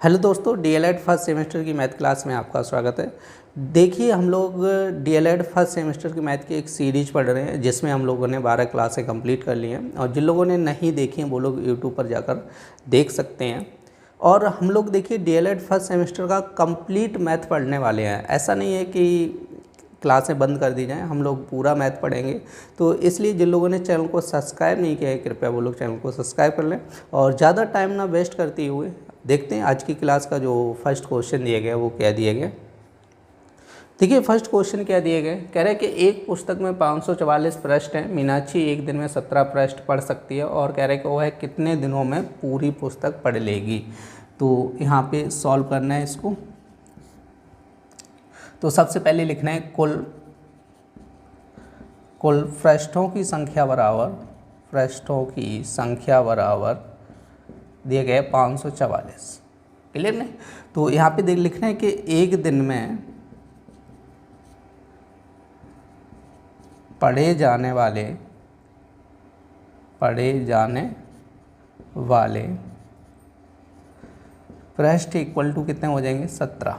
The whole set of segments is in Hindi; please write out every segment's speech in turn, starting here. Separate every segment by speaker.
Speaker 1: हेलो दोस्तों, डीएलएड फर्स्ट सेमेस्टर की मैथ क्लास में आपका स्वागत है। देखिए, हम लोग डीएलएड फर्स्ट सेमेस्टर की मैथ की एक सीरीज पढ़ रहे हैं जिसमें हम लोगों ने 12 क्लासें कंप्लीट कर ली हैं और जिन लोगों ने नहीं देखी हैं वो लोग यूट्यूब पर जाकर देख सकते हैं। और हम लोग देखिए डीएलएड फर्स्ट सेमेस्टर का कंप्लीट मैथ पढ़ने वाले हैं। ऐसा नहीं है कि क्लासें बंद कर दी जाएं, हम लोग पूरा मैथ पढ़ेंगे। तो इसलिए जिन लोगों ने चैनल को सब्सक्राइब नहीं किया है कृपया वो लोग चैनल को सब्सक्राइब कर लें और ज़्यादा टाइम ना वेस्ट करते हुए देखते हैं आज की क्लास का जो फर्स्ट क्वेश्चन दिया गया वो क्या दिया गया। देखिए, फर्स्ट क्वेश्चन क्या दिए गए, कह रहे हैं कि एक पुस्तक में 544 पृष्ठ हैं। मीनाक्षी एक दिन में 17 पृष्ठ पढ़ सकती है और कह रहे हैं कि वह कितने दिनों में पूरी पुस्तक पढ़ लेगी। तो यहाँ पे सॉल्व करना है इसको। तो सबसे पहले लिखना है कुल पृष्ठों की संख्या बराबर दिए गए 544। क्लियर नहीं? तो यहाँ पे देख लिखना है कि एक दिन में पढ़े जाने वाले पृष्ठ इक्वल टू कितने हो जाएंगे 17।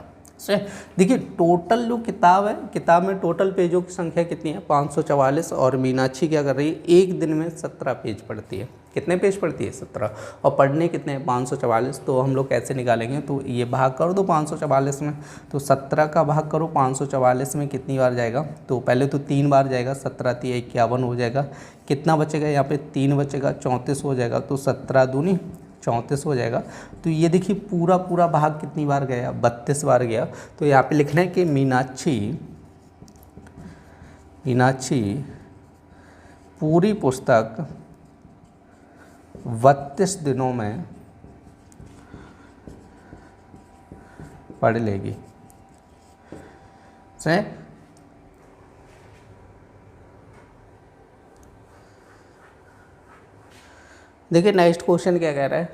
Speaker 1: देखिए, टोटल जो किताब है, किताब में टोटल पेजों की संख्या कितनी है 544 और मीनाक्षी क्या कर रही है एक दिन में 17 पेज पढ़ती है। कितने पेज पढ़ती है 17 और पढ़ने कितने हैं 544। तो हम लोग कैसे निकालेंगे, तो ये भाग कर दो 544 में। तो 17 का भाग करो 544 में कितनी बार जाएगा, तो पहले तो 3 बार जाएगा, 17 × 3 = 51 हो जाएगा। कितना बचेगा यहाँ पे 3 बचेगा, 34 हो जाएगा। तो 17 दूनी 34 हो जाएगा। तो ये देखिए पूरा भाग कितनी बार गया 32 बार गया। तो यहाँ पे लिखना है कि मीनाक्षी पूरी पुस्तक 32 दिनों में पढ़ लेगी। सही। देखिए नेक्स्ट क्वेश्चन क्या कह रहा है,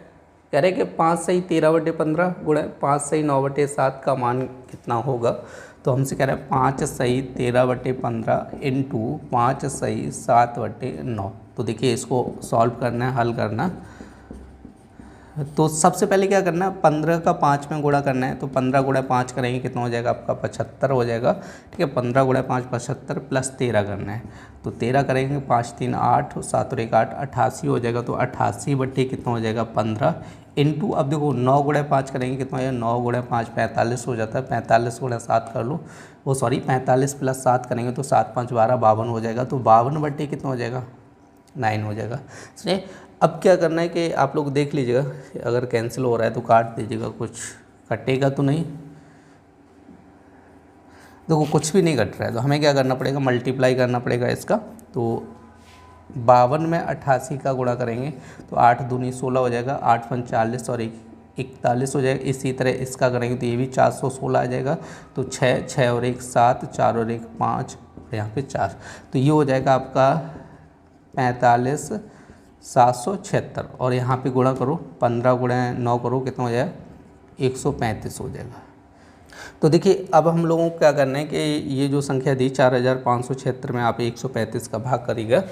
Speaker 1: कह रहे हैं कि 5 सही 13/15 गुणा 5 सही 9/7 का मान कितना होगा। तो हमसे कह रहा है 5 सही 13/15 इंटू 5 सही 7/9। तो देखिए इसको सॉल्व करना है, हल करना। तो सबसे पहले क्या करना है 15 का 5 में गुणा करना है। तो 15 × 5 करेंगे कितना हो जाएगा आपका 75 हो जाएगा। ठीक है, 15 × 5 75 प्लस 13 करना है। तो 13 करेंगे 5 × 3 = 8, 7 और 1 8 88 हो जाएगा। तो 88 कितना हो जाएगा 15 इंटू, अब देखो 9 × 5 करेंगे कितना हो जाएगा 9 × 5 45 हो जाता है। 45 × 7 कर लो, 45 प्लस 7 करेंगे तो 7 × 5 = 12 52 हो जाएगा। तो 52 कितना हो जाएगा 9 हो जाएगा। सही। अब क्या करना है कि आप लोग देख लीजिएगा, अगर कैंसिल हो रहा है तो काट दीजिएगा, कुछ कटेगा तो नहीं। देखो कुछ भी नहीं कट रहा है तो हमें क्या करना पड़ेगा मल्टीप्लाई करना पड़ेगा इसका। तो 52 में 88 का गुणा करेंगे तो 8 दूनी 16 हो जाएगा, 8 × 5 = 40 और 41 हो जाएगा। इसी तरह इसका करेंगे तो ये भी 416 आ जाएगा। तो 6 और 1 7, 4 और 1 5 और यहाँ पे 4। तो ये हो जाएगा आपका 45 776 और यहाँ पे गुणा करो 15 × 9 करो कितना हो जाएगा 135 हो जाएगा। तो देखिए अब हम लोगों को क्या करना है कि ये जो संख्या दी 4576 में आप 135 का भाग करिएगा।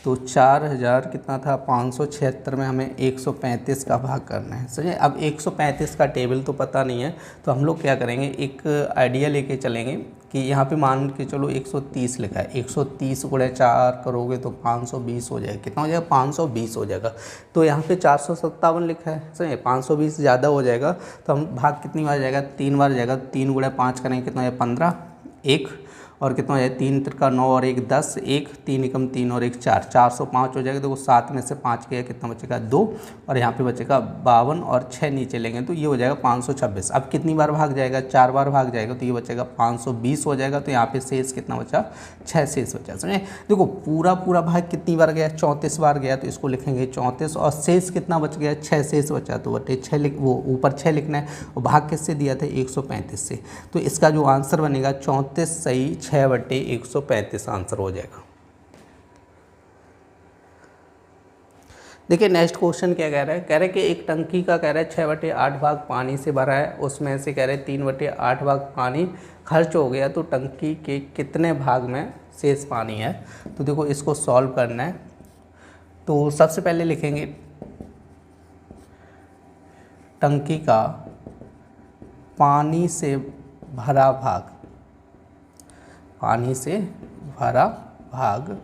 Speaker 1: तो 4000 कितना था 576 में हमें 135 का भाग करना है। सही है। अब 135 का टेबल तो पता नहीं है तो हम लोग क्या करेंगे एक आइडिया लेके चलेंगे कि यहाँ पे मान के चलो 130 लिखा है, 130 × 4 करोगे तो 520 हो जाएगा। कितना हो जाएगा 520 हो जाएगा। तो यहाँ पे 457 लिखा है। सही है, 520 ज़्यादा हो जाएगा। तो हम भाग कितनी बार जाएगा 3 बार जाएगा। 3 × 5 करेंगे कितना हो जाएगा 15 1 और कितना हो जाएगा 3 × 3 = 9 और 1 10 1 3 × 3 और 1 4 405 हो जाएगा। देखो 7 में से 5 गया कितना बचेगा 2 और यहाँ पे बचेगा 52 और 6 नीचे लेंगे तो ये हो जाएगा 526। अब कितनी बार भाग जाएगा 4 बार भाग जाएगा तो ये बचेगा 520 हो जाएगा। तो यहाँ पे शेष कितना बचा 6 शेष बचा। समझे। देखो पूरा भाग कितनी बार गया 34 बार गया तो इसको लिखेंगे 34 और शेष कितना बच गया 6 शेष बचा। तो बटे 6 लिख, वो ऊपर 6 लिखना है और भाग किससे दिया था 135 से। तो इसका जो आंसर बनेगा 34 सही 6/135 आंसर हो जाएगा। देखिए नेक्स्ट क्वेश्चन क्या कह रहा है, कह रहे हैं कि एक टंकी का कह रहा है 6/8 भाग पानी से भरा है, उसमें से कह रहे हैं 3/8 भाग पानी खर्च हो गया, तो टंकी के कितने भाग में शेष पानी है। तो देखो इसको सॉल्व करना है। तो सबसे पहले लिखेंगे टंकी का पानी से भरा भाग, पानी से भरा भाग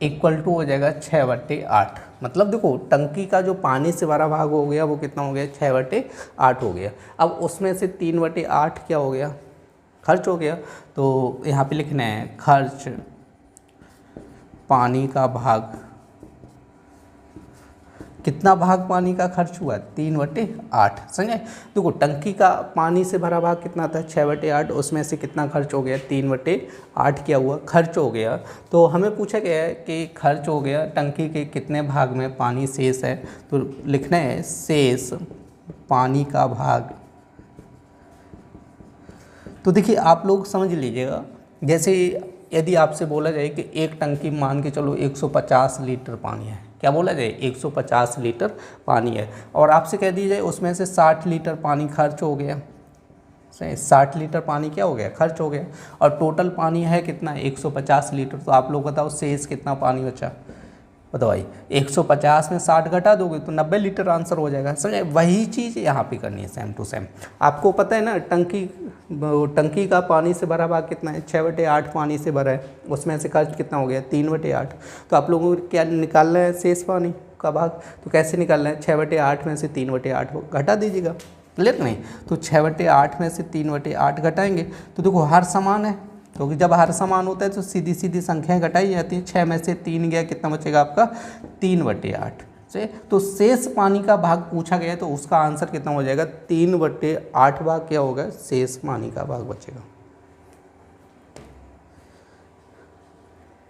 Speaker 1: इक्वल टू हो जाएगा 6/8। मतलब देखो टंकी का जो पानी से भरा भाग हो गया वो कितना हो गया, 6/8 हो गया। अब उसमें से 3/8 क्या हो गया, खर्च हो गया। तो यहाँ पे लिखना है खर्च पानी का भाग, कितना भाग पानी का खर्च हुआ, 3/8। समझे। देखो टंकी का पानी से भरा भाग कितना था, 6/8, उसमें से कितना खर्च हो गया, 3/8 क्या हुआ, खर्च हो गया। तो हमें पूछा गया है कि खर्च हो गया टंकी के कितने भाग में पानी शेष है, तो लिखना है शेष पानी का भाग। तो देखिए आप लोग समझ लीजिएगा, जैसे यदि आपसे बोला जाए कि एक टंकी मान के चलो 150 लीटर पानी है, क्या बोला जाए 150 लीटर पानी है, और आपसे कह दी जाए उसमें से 60 लीटर पानी खर्च हो गया, 60 लीटर पानी क्या हो गया, खर्च हो गया, और टोटल पानी है कितना 150 लीटर। तो आप लोग बताओ शेष कितना पानी बचा, बताओ भाई 150 में 60 घटा दोगे तो 90 लीटर आंसर हो जाएगा। समझे। वही चीज़ यहाँ पे करनी है सेम टू सेम। आपको पता है ना टंकी का पानी से भरा भाग कितना है, 6/8 पानी से भरा है, उसमें से खर्च कितना हो गया 3/8। तो आप लोगों को क्या निकालना है, शेष पानी का भाग। तो कैसे निकालना है, 6/8 में से 3/8 घटा दीजिएगा, क्लियर नहीं। तो 6/8 में से 3/8 घटाएंगे तो देखो हर समान है, क्योंकि जब हर समान होता है तो सीधी सीधी संख्याएं घटाई जाती हैं। 6 में से 3 गया, कितना बचेगा आपका 3/8 से। तो शेष पानी का भाग पूछा गया है तो उसका आंसर कितना हो जाएगा, 3/8 भाग क्या होगा, शेष पानी का भाग बचेगा।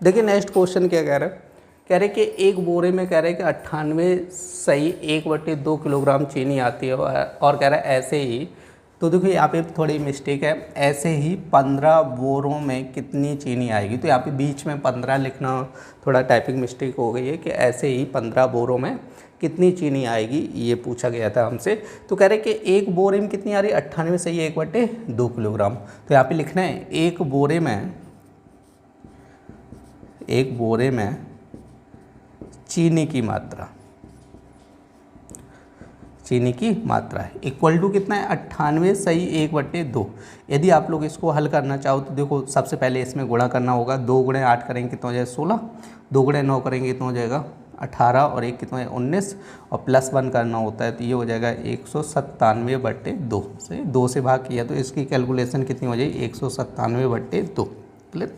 Speaker 1: देखिए नेक्स्ट क्वेश्चन क्या कह रहा है, कह रहे कि एक बोरे में कह रहे हैं कि 98 सही 1/2 किलोग्राम चीनी आती है, और कह रहा है ऐसे ही, तो देखो यहाँ पे थोड़ी मिस्टेक है, ऐसे ही 15 बोरों में कितनी चीनी आएगी। तो यहाँ पे बीच में 15 लिखना थोड़ा टाइपिंग मिस्टेक हो गई है, कि ऐसे ही 15 बोरों में कितनी चीनी आएगी ये पूछा गया था हमसे। तो कह रहे कि एक बोरे में कितनी आ रही है, 98 सही 1/2 किलोग्राम। तो यहाँ पे लिखना है एक बोरे में चीनी की मात्रा, चीनी की मात्रा है इक्वल टू कितना है, 98 सही 1/2। यदि आप लोग इसको हल करना चाहो तो देखो सबसे पहले इसमें गुणा करना होगा, 2 × 8 करेंगे कितना हो जाएगा 16, 2 × 9 करेंगे कितना हो जाएगा 18, और 1 कितना है 19, और +1 करना होता है तो ये हो जाएगा 197/2 से 2 से भाग किया तो इसकी कैलकुलेशन कितनी हो जाएगी 197/2, क्लियर।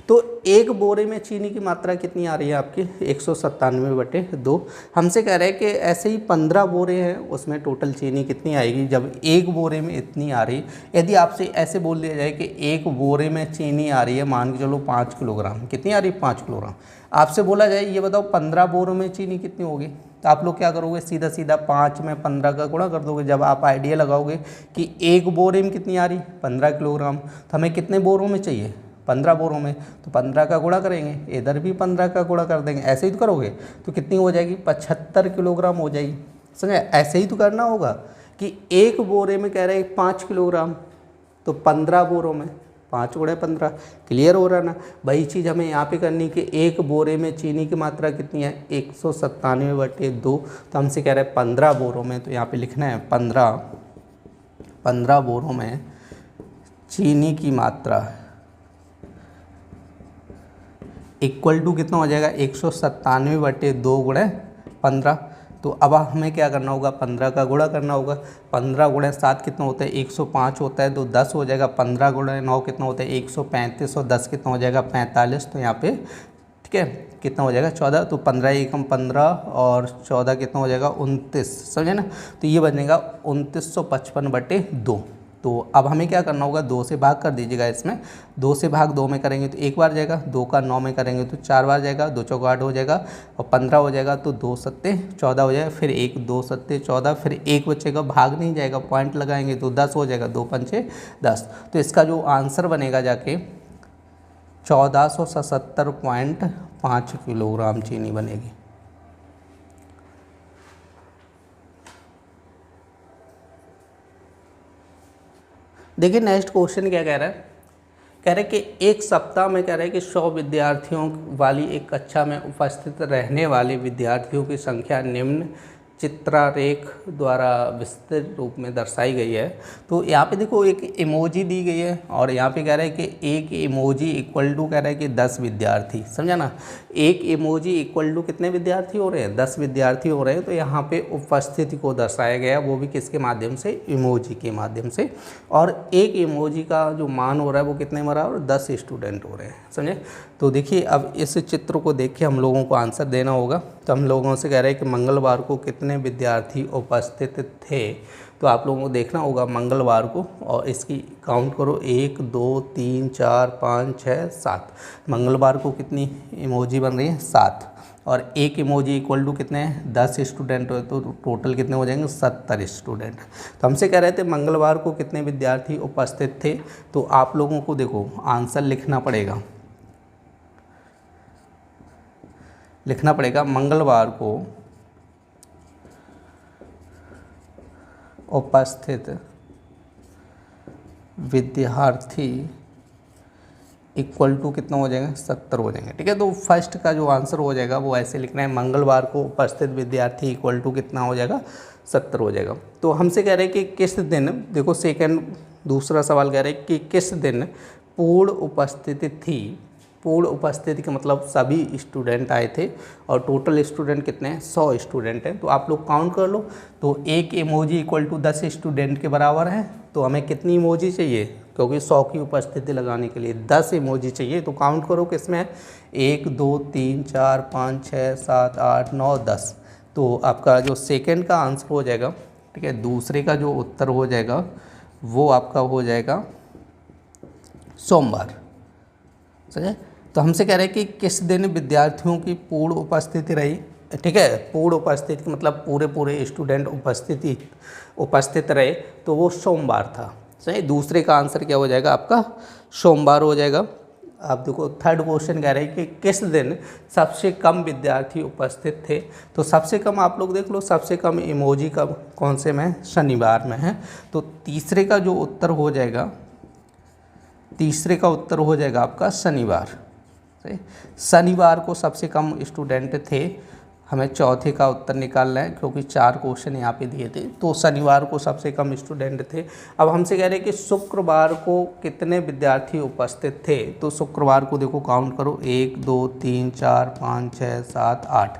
Speaker 1: तो एक बोरे में चीनी की मात्रा कितनी आ रही है आपकी 197/2। हमसे कह रहे हैं कि ऐसे ही 15 बोरे हैं उसमें टोटल चीनी कितनी आएगी, जब एक बोरे में इतनी आ रही। यदि आपसे ऐसे बोल दिया जाए कि एक बोरे में चीनी आ रही है मान के चलो 5 किलोग्राम, कितनी आ रही है 5 किलोग्राम। आपसे बोला जाए ये बताओ 15 बोरों में चीनी कितनी होगी, तो आप लोग क्या करोगे, सीधा सीधा 5 में 15 का गुणा कर दोगे। जब आप आइडिया लगाओगे कि एक बोरे में कितनी आ रही 15 किलोग्राम, तो हमें कितने बोरों में चाहिए 15 बोरों में, तो 15 का गुणा करेंगे, इधर भी 15 का गुणा कर देंगे, ऐसे ही तो करोगे तो कितनी हो जाएगी 75 किलोग्राम हो जाएगी। समझे। ऐसे ही तो करना होगा कि एक बोरे में कह रहे हैं 5 किलोग्राम, तो 15 बोरों में 5 × 15, क्लियर हो रहा ना। वही चीज़ हमें यहाँ पे करनी कि एक बोरे में चीनी की मात्रा कितनी है 197/2। तो हमसे कह रहे हैं 15 बोरों में, तो यहाँ पे लिखना है 15 बोरों में चीनी की मात्रा इक्वल टू कितना हो जाएगा 197/2 × 15। तो अब हमें क्या करना होगा 15 का गुणा करना होगा। 15 × 7 कितना होता है 105 होता है, तो 10 हो जाएगा। 15 × 9 कितना होता है 135, और 10 कितना हो जाएगा 45। तो यहाँ पे ठीक है कितना हो जाएगा 14। तो 15 एकम 15 और 14 कितना हो जाएगा 29, समझे ना। तो ये बनेगा 2955/2। तो अब हमें क्या करना होगा 2 से भाग कर दीजिएगा। इसमें 2 से भाग 2 में करेंगे तो एक बार जाएगा, 2 का 9 में करेंगे तो 4 बार जाएगा, 2 चौका 8 हो जाएगा, और 15 हो जाएगा तो 2 सत्ते 14 हो जाएगा, फिर 1 2 सत्ते 14, फिर 1 बचेगा, भाग नहीं जाएगा, पॉइंट लगाएंगे तो 10 हो जाएगा, 2 पंचे 10। तो इसका जो आंसर बनेगा जाके 1477.5 किलोग्राम चीनी बनेगी। देखिए नेक्स्ट क्वेश्चन क्या कह रहा है, कह रहे कि एक सप्ताह में कह रहे हैं कि 100 विद्यार्थियों वाली एक कक्षा में उपस्थित रहने वाले विद्यार्थियों की संख्या निम्न चित्रारेख द्वारा विस्तृत रूप में दर्शाई गई है। तो यहाँ पे देखो एक इमोजी दी गई है और यहाँ पे कह रहा है कि एक इमोजी इक्वल टू कह रहा है कि 10 विद्यार्थी, समझा ना। एक इमोजी इक्वल टू कितने विद्यार्थी हो रहे हैं, 10 विद्यार्थी हो रहे हैं। तो यहाँ पे उपस्थिति को दर्शाया गया, वो भी किसके माध्यम से, इमोजी के माध्यम से। और एक इमोजी का जो मान हो रहा है वो कितने बराबर, 10 स्टूडेंट हो रहे हैं, समझे। तो देखिए अब इस चित्र को देख के हम लोगों को आंसर देना होगा। तो हम लोगों से कह रहे हैं कि मंगलवार को कितने विद्यार्थी उपस्थित थे। तो आप लोगों को देखना होगा मंगलवार को, और इसकी काउंट करो 1 2 3 4 5 6 7। मंगलवार को कितनी इमोजी बन रही है, 7। और एक इमोजी इक्वल टू कितने हैं, 10 स्टूडेंट हो, तो टोटल कितने हो जाएंगे, 70 स्टूडेंट। तो हमसे कह रहे थे मंगलवार को कितने विद्यार्थी उपस्थित थे। तो आप लोगों को देखो आंसर लिखना पड़ेगा, मंगलवार को उपस्थित विद्यार्थी इक्वल टू कितना हो जाएगा, 70 हो जाएंगे, ठीक है। तो फर्स्ट का जो आंसर हो जाएगा वो ऐसे लिखना है, मंगलवार को उपस्थित विद्यार्थी इक्वल टू कितना हो जाएगा, 70 हो जाएगा। तो हमसे कह रहे हैं कि किस दिन, देखो सेकंड दूसरा सवाल कह रहे हैं कि किस दिन पूर्ण उपस्थिति थी। पूर्ण उपस्थिति का मतलब सभी स्टूडेंट आए थे, और टोटल स्टूडेंट कितने हैं, 100 स्टूडेंट हैं। तो आप लोग काउंट कर लो। तो एक इमोजी इक्वल टू 10 स्टूडेंट के बराबर है। तो हमें कितनी इमोजी चाहिए, क्योंकि 100 की उपस्थिति लगाने के लिए 10 इमोजी चाहिए। तो काउंट करो किसमें है, 1 2 3 4 5 6 7 8 9 10। तो आपका जो सेकंड का आंसर हो जाएगा, ठीक है, दूसरे का जो उत्तर हो जाएगा वो आपका हो जाएगा सोमवार, समझे। तो हमसे कह रहे हैं कि किस दिन विद्यार्थियों की पूर्ण उपस्थिति रही, ठीक है। पूर्ण उपस्थिति मतलब पूरे स्टूडेंट उपस्थित रहे, तो वो सोमवार था, सही। दूसरे का आंसर क्या हो जाएगा आपका, सोमवार हो जाएगा। आप देखो थर्ड क्वेश्चन कह रहे हैं कि किस दिन सबसे कम विद्यार्थी उपस्थित थे। तो सबसे कम आप लोग देख लो, सबसे कम इमोजी का कौन से में है, शनिवार में है। तो तीसरे का जो उत्तर हो जाएगा, तीसरे का उत्तर हो जाएगा आपका शनिवार, सही। शनिवार को सबसे कम स्टूडेंट थे। हमें चौथे का उत्तर निकालना है, क्योंकि 4 क्वेश्चन यहाँ पे दिए थे। तो शनिवार को सबसे कम स्टूडेंट थे। अब हमसे कह रहे हैं कि शुक्रवार को कितने विद्यार्थी उपस्थित थे। तो शुक्रवार को देखो काउंट करो, 1 2 3 4 5 6 7 8।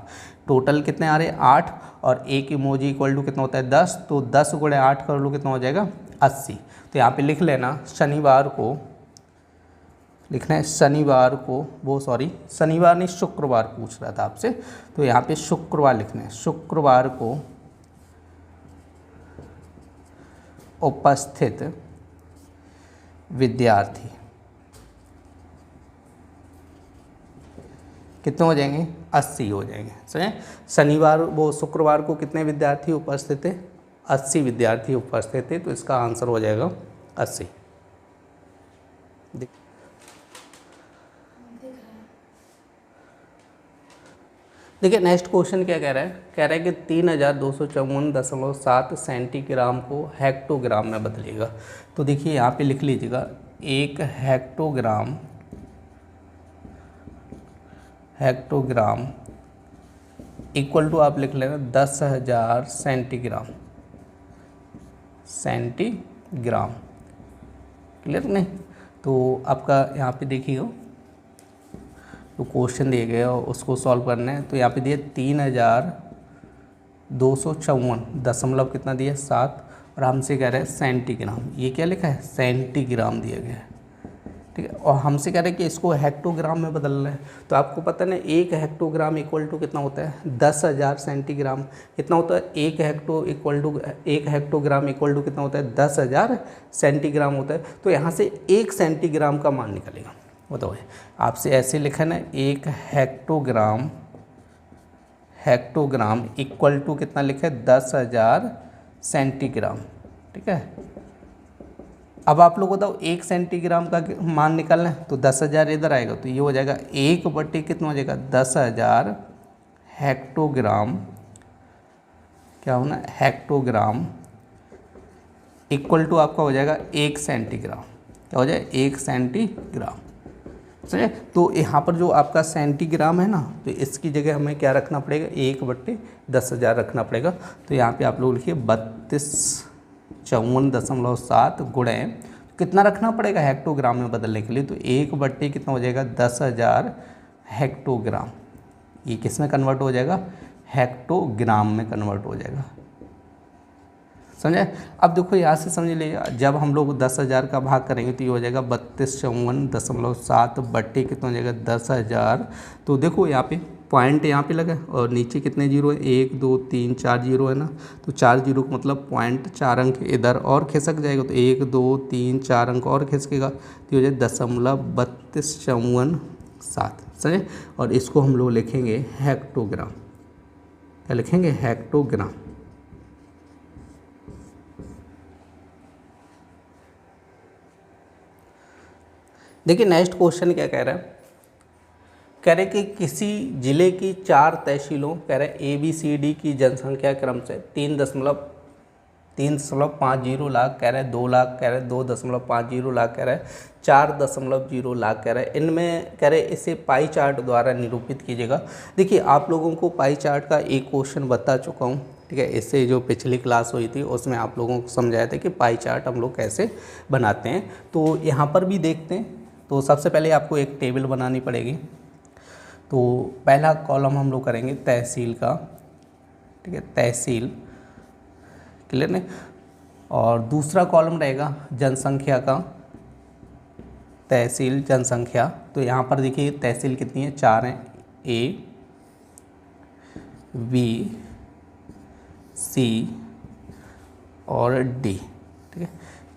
Speaker 1: टोटल कितने आ रहे हैं, 8। और एक इमोजी इक्वल टू कितना होता है, 10। तो 10 गुणे 8 कर लो, कितना हो जाएगा, 80। तो यहाँ पे लिख लेना, शनिवार को लिखना है, शनिवार को, वो सॉरी शनिवार नहीं शुक्रवार पूछ रहा था आपसे। तो यहाँ पे शुक्रवार लिखना है, शुक्रवार को उपस्थित विद्यार्थी कितने हो जाएंगे, 80 हो जाएंगे, समझे। शनिवार वो शुक्रवार को कितने विद्यार्थी उपस्थित थे, 80 विद्यार्थी उपस्थित थे। तो इसका आंसर हो जाएगा 80। देखिए नेक्स्ट क्वेश्चन क्या कह रहा है, कह रहा है कि 3254.7 सेंटीग्राम को हेक्टोग्राम में बदलेगा। तो देखिए यहाँ पे लिख लीजिएगा, एक हेक्टोग्राम इक्वल टू आप लिख लेना 10,000 सेंटीग्राम, क्लियर नहीं। तो आपका यहाँ पे देखिए तो क्वेश्चन दिए गए और उसको सॉल्व करना है। तो यहाँ पे दिए 3254 दशमलव कितना दिया, 7। और हमसे कह रहे हैं सेंटीग्राम, ये क्या लिखा है, सेंटीग्राम दिया गया है, ठीक है। और हमसे कह रहे हैं कि इसको हेक्टोग्राम में बदलना है। तो आपको पता है ना, एक हेक्टोग्राम इक्वल टू कितना होता है, 10,000 सेंटीग्राम। कितना होता है, एक हेक्टोग्राम इक्वल टू कितना होता है, 10,000 सेंटीग्राम होता है। तो यहाँ से 1 सेंटीग्राम का मान निकलेगा। बताओ, आपसे ऐसे लिखा ना, एक हेक्टोग्राम इक्वल टू कितना लिखा है, 10,000 सेंटीग्राम, ठीक है। अब आप लोग बताओ 1 सेंटीग्राम का मान निकालना है, तो 10,000 इधर आएगा, तो ये हो जाएगा 1/, कितना हो जाएगा, 10,000 हेक्टोग्राम, क्या होना, हेक्टोग्राम इक्वल टू आपका हो जाएगा 1 सेंटीग्राम। क्या हो जाए, 1 सेंटीग्राम। समझे। तो यहाँ पर जो आपका सेंटीग्राम है ना, तो इसकी जगह हमें क्या रखना पड़ेगा, 1/10,000 रखना पड़ेगा। तो यहाँ पे आप लोग लिखिए 3254.7 गुणे कितना रखना पड़ेगा हेक्टोग्राम में बदलने के लिए, तो 1/, कितना हो जाएगा 10,000 हेक्टोग्राम। ये किस में कन्वर्ट हो जाएगा, हेक्टोग्राम में कन्वर्ट हो जाएगा, समझे। अब देखो यहाँ से समझ लीजिए, जब हम लोग 10,000 का भाग करेंगे तो ये हो जाएगा 3254.7 बट्टे कितना हो जाएगा 10,000। तो देखो यहाँ पे पॉइंट यहाँ पे लगा और नीचे कितने जीरो है, 1 2 3 4 जीरो है ना, तो 4 जीरो का मतलब पॉइंट 4 अंक इधर और खिसक जाएगा, तो 1 2 3 4 अंक और खिसकेगा, तो ये हो जाए 0.3254 समझे। और इसको हम लोग लिखेंगे हेक्टोग्राम, क्या लिखेंगे, हेक्टोग्राम। देखिए नेक्स्ट क्वेश्चन क्या कह रहा है, कह रहे कि किसी जिले की 4 तहसीलों, कह रहे ABCD की जनसंख्या क्रम से 3.50 लाख, कह रहे 2 लाख, कह रहे 2.50 लाख, कह रहे 4.0 लाख, कह रहे इनमें, कह रहे इसे पाई चार्ट द्वारा निरूपित कीजिएगा। देखिए आप लोगों को पाई चार्ट का एक क्वेश्चन बता चुका हूँ, ठीक है। इससे जो पिछली क्लास हुई थी उसमें आप लोगों को समझाया था कि पाई चार्ट हम लोग कैसे बनाते हैं। तो यहाँ पर भी देखते हैं। तो सबसे पहले आपको एक टेबल बनानी पड़ेगी। तो पहला कॉलम हम लोग करेंगे तहसील का, ठीक है, तहसील, क्लियर नहीं। और दूसरा कॉलम रहेगा जनसंख्या का, तहसील जनसंख्या। तो यहाँ पर देखिए तहसील कितनी है, 4 हैं, A B C और D, ठीक है,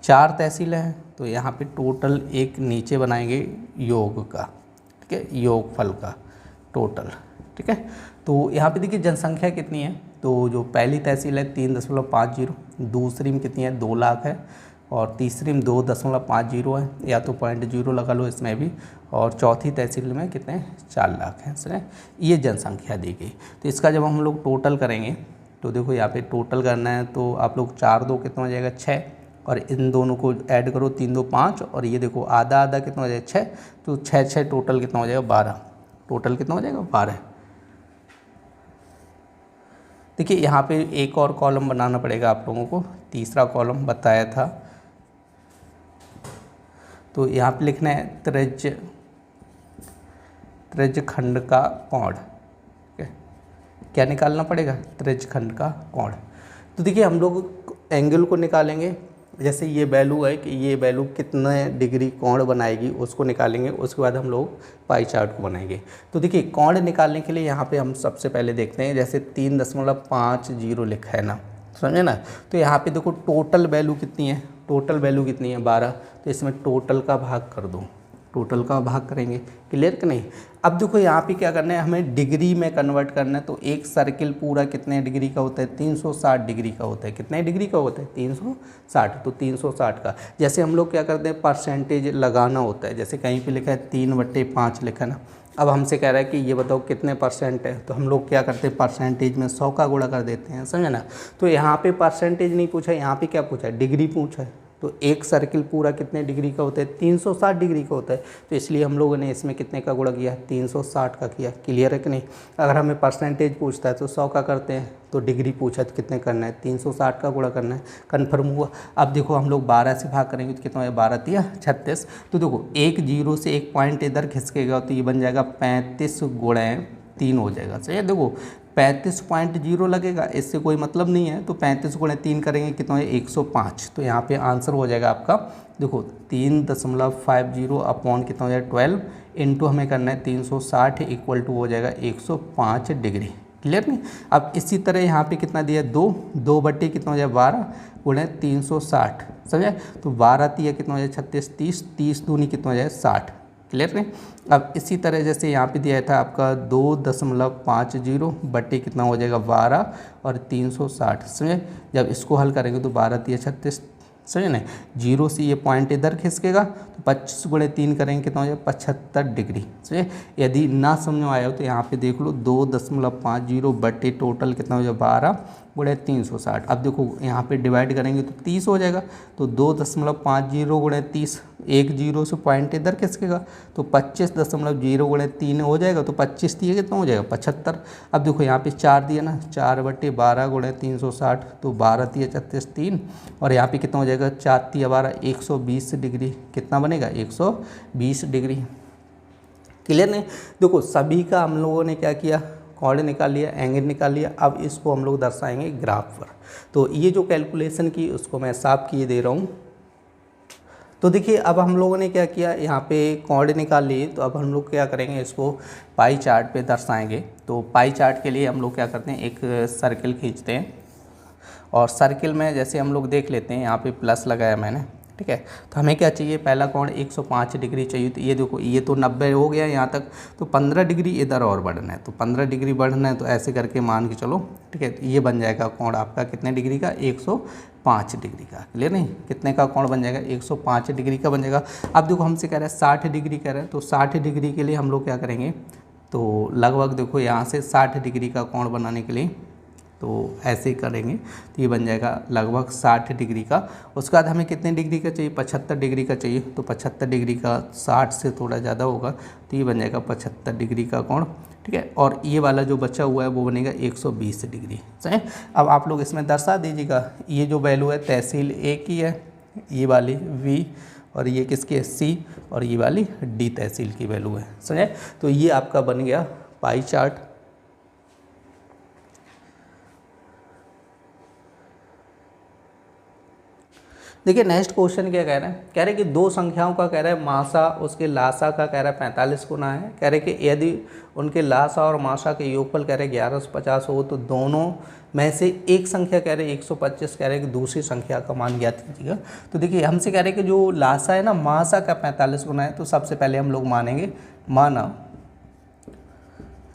Speaker 1: 4 तहसील हैं। तो यहाँ पे टोटल एक नीचे बनाएंगे योग का, ठीक है, योगफल का टोटल, ठीक है। तो यहाँ पे देखिए जनसंख्या कितनी है, तो जो पहली तहसील है 3.50, दूसरी में कितनी है 2 लाख है, और तीसरी में 2.50 है, या तो 0.0 लगा लो इसमें भी, और चौथी तहसील में कितने 4 लाख हैं, समझे। ये जनसंख्या दी गई। तो इसका जब हम लोग टोटल करेंगे तो देखो यहाँ पे टोटल करना है, तो आप लोग 4 2 कितना हो जाएगा 6, और इन दोनों को ऐड करो 3 2 5, और ये देखो आधा आधा कितना हो जाएगा 6, तो 6 6 टोटल कितना हो जाएगा 12, टोटल कितना हो जाएगा 12। देखिए यहाँ पे एक और कॉलम बनाना पड़ेगा आप लोगों को, तीसरा कॉलम बताया था। तो यहाँ पे लिखना है त्रिज्य खंड का कोण, क्या निकालना पड़ेगा, त्रिज्य खंड का कोण। तो देखिए हम लोग एंगल को निकालेंगे, जैसे ये वैल्यू है कि ये वैल्यू कितने डिग्री कोण बनाएगी उसको निकालेंगे, उसके बाद हम लोग पाई चार्ट को बनाएंगे। तो देखिए कोण निकालने के लिए यहाँ पे हम सबसे पहले देखते हैं, जैसे 3.50 लिखा है ना, समझे ना। तो यहाँ पे देखो टोटल वैल्यू कितनी है, टोटल वैल्यू कितनी है 12, तो इसमें टोटल का भाग कर दो, टोटल का भाग करेंगे, क्लियर कि नहीं। अब देखो यहाँ पे क्या करना है, हमें डिग्री में कन्वर्ट करना है। तो एक सर्किल पूरा कितने डिग्री का होता है, 360 डिग्री का होता है। कितने डिग्री का होता है, 360। तो 360 का, जैसे हम लोग क्या करते हैं परसेंटेज लगाना होता है, जैसे कहीं पे लिखा है 3/5 लिखा है ना। अब हमसे कह रहा है कि ये बताओ कितने परसेंट है, तो हम लोग क्या करते हैं परसेंटेज में 100 का गुणा कर देते हैं, समझे ना। तो यहाँ पे परसेंटेज नहीं पूछा, यहाँ पे क्या पूछा है, डिग्री पूछा है। तो एक सर्किल पूरा कितने डिग्री का होता है, 360 डिग्री का होता है। तो इसलिए हम लोगों ने इसमें कितने का गुणा किया, 360 का किया, क्लियर है कि नहीं। अगर हमें परसेंटेज पूछता है तो 100 का करते हैं, तो डिग्री पूछा तो कितने करना है, 360 का गुणा करना है, कन्फर्म हुआ। अब देखो हम लोग 12 से भाग करेंगे तो कितना है, 12 तिया 36। तो देखो एक जीरो से एक पॉइंट इधर खिसकेगा, तो ये बन जाएगा 35 गुणे 3 हो जाएगा, सही। देखो 35.0 लगेगा, इससे कोई मतलब नहीं है। तो 35 गुणे 3 करेंगे कितना है, 105। तो यहाँ पे आंसर हो जाएगा आपका, देखो 3.50 अपॉन कितना हो जाएगा 12 इंटू हमें करना है 360 इक्वल टू हो जाएगा 105 डिग्री, क्लियर नहीं। अब इसी तरह यहाँ पे कितना दिया, 2 बट्टे कितना हो जाए 12 गुणे 360, समझे। तो 12 तिया कितना हो जाए 36, 30 दूनी कितना हो जाए 60, क्लियर नहीं। अब इसी तरह जैसे यहाँ पे दिया था आपका 2.50 बट्टे कितना हो जाएगा 12 और 360, समझे। जब इसको हल करेंगे तो 12 तिया 36, समझे ना। जीरो से ये पॉइंट इधर खिसकेगा, तो 25 गुणे 3 करेंगे कितना हो जाएगा 75 डिग्री, समझे। यदि ना समझ में आया हो तो यहाँ पे देख लो 2.50 बट्टे टोटल कितना हो जाए 12 गुणे 360। अब देखो यहाँ पे डिवाइड करेंगे तो 30 हो जाएगा, तो 2.50 गुणे 30, एक जीरो से पॉइंट इधर खिसकेगा, तो 25.0 गुणे 3 हो जाएगा, तो 25 दिए कितना हो जाएगा 75। अब देखो यहाँ पे 4 दिया ना, 4/12 गुणे 360, तो 12 तिया 36 3, और यहाँ पे कितना हो जाएगा 4 तिया 12, 120 डिग्री। कितना बनेगा 120 डिग्री। क्लियर नहीं? देखो सभी का हम लोगों ने क्या किया, कॉर्ड निकाल लिया, एंगल निकाल लिया। अब इसको हम लोग दर्शाएंगे ग्राफ पर। तो ये जो कैलकुलेशन की उसको मैं साफ किए दे रहा हूँ। तो देखिए अब हम लोगों ने क्या किया, यहाँ पे कॉर्ड निकाल लिए, तो अब हम लोग क्या करेंगे, इसको पाई चार्ट पे दर्शाएंगे। तो पाई चार्ट के लिए हम लोग क्या करते हैं, एक सर्किल खींचते हैं, और सर्किल में जैसे हम लोग देख लेते हैं, यहाँ पे प्लस लगाया मैंने, ठीक है। तो हमें क्या चाहिए, पहला कोण 105 डिग्री चाहिए। तो ये देखो ये तो 90 हो गया यहाँ तक, तो 15 डिग्री इधर और बढ़ना है, तो 15 डिग्री बढ़ना है, तो ऐसे करके मान के चलो, ठीक है। तो ये बन जाएगा कोण आपका कितने डिग्री का, 105 डिग्री का। क्लियर नहीं? कितने का कोण बन जाएगा, 105 डिग्री का बन जाएगा। अब देखो हमसे कह रहा है 60 डिग्री कह रहा है, तो 60 डिग्री के लिए हम लोग क्या करेंगे, तो लगभग देखो यहाँ से 60 डिग्री का कोण बनाने के लिए तो ऐसे ही करेंगे, तो ये बन जाएगा लगभग 60 डिग्री का। उसके बाद हमें कितने डिग्री का चाहिए, 75 डिग्री का चाहिए, तो 75 डिग्री का 60 से थोड़ा ज़्यादा होगा, तो ये बन जाएगा 75 डिग्री का कोण, ठीक है। और ये वाला जो बचा हुआ है वो बनेगा 120 डिग्री। सही। अब आप लोग इसमें दर्शा दीजिएगा, ये जो वैल्यू है तहसील ए की है, ये वाली V, और ये किसकी है C, और ये वाली D तहसील की वैल्यू है। समझे? तो ये आपका बन गया पाई चार्ट। देखिए नेक्स्ट क्वेश्चन क्या कह रहे हैं, कह रहे हैं कि दो संख्याओं का कह रहा है मासा उसके लासा का कह रहा है 45 गुना है। कह रहे हैं कि यदि उनके लासा और मासा के योगफल कह रहे हैं 1150 हो, तो दोनों में से एक संख्या कह रहे हैं 125, कह रहे हैं कि दूसरी संख्या का मान ज्ञात कीजिएगा। तो देखिए हमसे कह रहे हैं कि जो लासा है ना मासा का 45 गुना है, तो सबसे पहले हम लोग मानेंगे, माना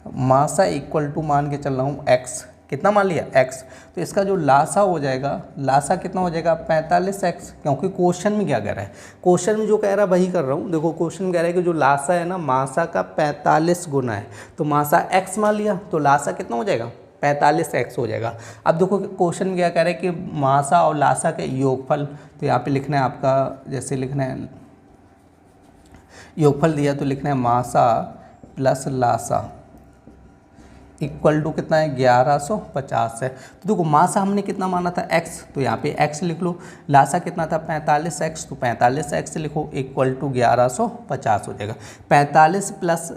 Speaker 1: मासा इक्वल टू मान के चल रहा हूँ x, कितना मान लिया x, तो इसका जो लासा हो जाएगा, लासा कितना हो जाएगा 45x, क्योंकि क्वेश्चन में क्या कह रहा है, क्वेश्चन में जो कह रहा है वही कर रहा हूँ। देखो क्वेश्चन कह रहा है कि जो लासा है ना मासा का 45 गुना है, तो मासा x मान लिया, तो लासा कितना हो जाएगा 45x हो जाएगा। अब देखो क्वेश्चन क्या कह रहा है कि मासा और लासा के योगफल, तो यहाँ पे लिखना है आपका, जैसे लिखना है योगफल दिया तो लिखना है मासा प्लस लासा इक्वल टू कितना है 1150 है। तो देखो मासा हमने कितना माना था x, तो यहाँ पे x लिख लो, लासा कितना था 45x, तो 45x लिखो इक्वल टू 1150 हो जाएगा। 45 प्लस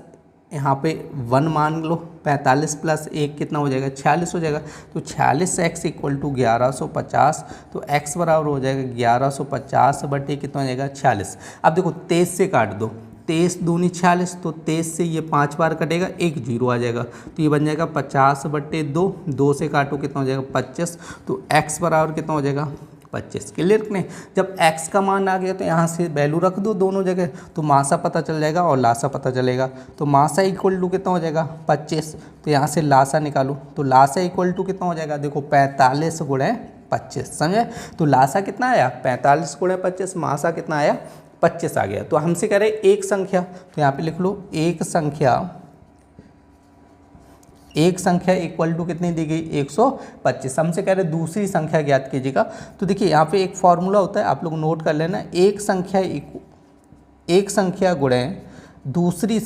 Speaker 1: यहाँ पे 1 मान लो, 45 प्लस 1 कितना हो जाएगा 46 हो जाएगा, तो 46x इक्वल टू 1150, तो x बराबर हो जाएगा 1150 बटे कितना हो जाएगा 46। अब देखो 23 से काट दो, 23 दूनी 46, तो 23 से ये 5 बार कटेगा, एक जीरो आ जाएगा, तो ये बन जाएगा 50 बटे 2, 2 से काटो कितना हो जाएगा 25, तो x बराबर कितना हो जाएगा 25। क्लियर नहीं? जब x का मान आ गया तो यहाँ से वैल्यू रख दो दोनों जगह, तो मासा पता चल जाएगा और लासा पता चलेगा। तो मासा इक्वल टू कितना हो जाएगा 25, तो यहाँ से लासा निकालो, तो लासा इक्वल टू कितना हो जाएगा, देखो 45 गुणे 25। समझे? तो लासा कितना आया 45 गुणे 25, मासा कितना आया 25 आ गया। तो हमसे कह रहे एक संख्या, तो यहाँ पे लिख लो एक संख्या इक्वल टू कितनी दी गई 125। हमसे कह रहे दूसरी संख्या ज्ञात कीजिएगा। तो देखिए यहाँ पे एक फॉर्मूला होता है, आप लोग नोट कर लेना, एक संख्या गुणे दूसरी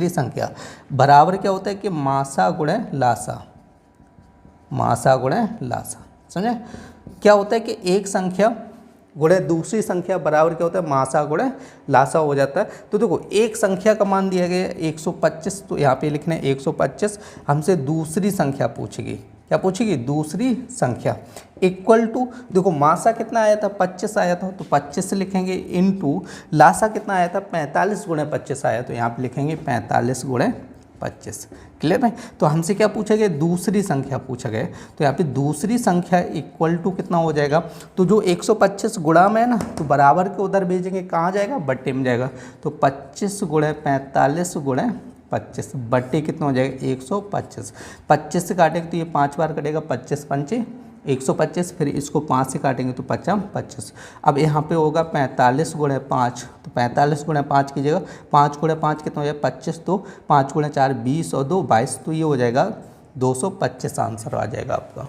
Speaker 1: संख्या बराबर क्या होता है कि मासा गुणे लासा, मासा गुणे लासा। समझे? क्या होता है कि एक संख्या गुणे दूसरी संख्या बराबर क्या होता है मासा गुणे लासा हो जाता है। तो देखो एक संख्या का मान दिया गया 125, तो यहाँ पे लिखना है 125। हमसे दूसरी संख्या पूछेगी, क्या पूछेगी दूसरी संख्या इक्वल टू, देखो मासा कितना आया था 25 आया था, तो 25 लिखेंगे इनटू लासा कितना आया था 45 गुणे 25 आया, तो यहाँ पे लिखेंगे 45 गुणे 25। क्लियर है? तो हमसे क्या पूछा गया दूसरी संख्या पूछा गया, तो यहाँ पे दूसरी संख्या इक्वल टू कितना हो जाएगा, तो जो 125 गुणा में है ना, तो बराबर के उधर भेजेंगे, कहाँ जाएगा बट्टे में जाएगा, तो 25 गुणे 45 गुणे 25 बट्टे कितना हो जाएगा 125। 25 से काटेंगे तो ये 5 बार कटेगा, 25 पंचे 125, फिर इसको 5 से काटेंगे तो 5 25। अब यहाँ पे होगा 45 गुणे 5, तो 45 गुणे 5 कीजिएगा, 5 गुणे 5 कितना हो जाएगा 25, तो 5 गुणे 4 20 और 2 22, तो ये हो जाएगा 225 आंसर आ जाएगा आपका।